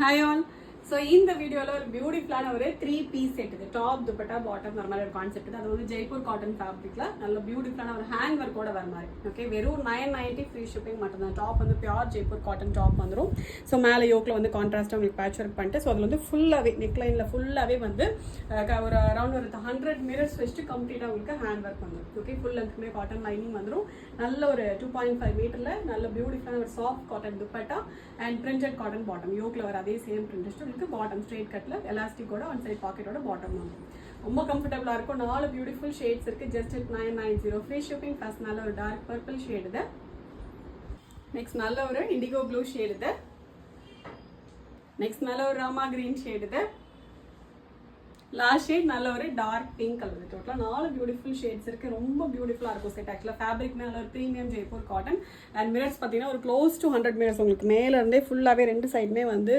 Hi all. So இந்த வீடியோவில் ஒரு பியூட்டிஃபுல்லான ஒரு 3-piece செட் இது டாப் துப்பட்டா பாட்டம் வர மாதிரி ஒரு கான்செப்ட் அது வந்து ஜெய்ப்பூர் காட்டன் ஃபேப்ரிக்கில் நல்ல பியூட்டிஃபுல்லான ஒரு ஹேண்ட் ஒர்க்கோட வர மாதிரி ஓகே வெறும் 990 ஃப்ரீ ஷிப்பிங் மட்டும்தான் டாப் வந்து பியூர் ஜெய்ப்பூர் காட்டன் டாப் வந்துடும் ஸோ மேலே யோக்கில் வந்து கான்ட்ராஸ்ட்டாக உங்களுக்கு பேட்ச் ஒர்க் பண்ணிட்டு ஸோ அதில் வந்து ஃபுல்லாகவே நெக்லைனில் ஃபுல்லாகவே வந்து ஒரு அரௌண்ட் ஒரு 100 மிரர்ஸ் வச்சுட்டு கம்ப்ளீட்டாக உங்களுக்கு ஹேண்ட் ஒர்க் வந்துடும் ஓகே ஃபுல் லென்த்துமே காட்டன் லைனிங் வந்துடும் நல்ல ஒரு 2.5 மீட்டரில் நல்ல பியூட்டிஃபுல்லான ஒரு soft cotton dupatta and printed cotton bottom யோக்கில் வர அதே சேம் பிரிண்ட் பாட்டம் ஸ்ட்ரெயிட் கட்ல எலாஸ்டிக்கோட ஒன் சைட் பாக்கெட்டோட பாட்டம் வந்து ரொம்ப கம்ஃபர்டபுளா இருக்கும் 4 பியூட்டிஃபுல் ஷேட்ஸ் இருக்கு ஜஸ்ட் 990 ஃப்ரீ ஷிப்பிங் ஃபர்ஸ்ட் நல்ல ஒரு டார்க் பர்பிள் ஷேட் இது நெக்ஸ்ட் நல்ல ஒரு இண்டிகோ ப்ளூ ஷேட் இது நெக்ஸ்ட் நல்ல ஒரு ராமா கிரீன் ஷேட் இது லாஸ்ட் ஷேட் நல்ல ஒரு டார்க் பிங்க் கலர் டோட்டலாக 4 பியூட்டிஃபுல் ஷேட்ஸ் இருக்கு ரொம்ப பியூட்டிஃபுல்லாக இருக்கும் செட் ஆக்சுவலாக ஃபேப்ரிக் மேலே ஒரு premium Jaipur cotton and mirrors பார்த்தீங்கன்னா ஒரு க்ளோஸ் டு 100 மிரர்ஸ் உங்களுக்கு மேலே இருந்தே ஃபுல்லாகவே ரெண்டு சைடுமே வந்து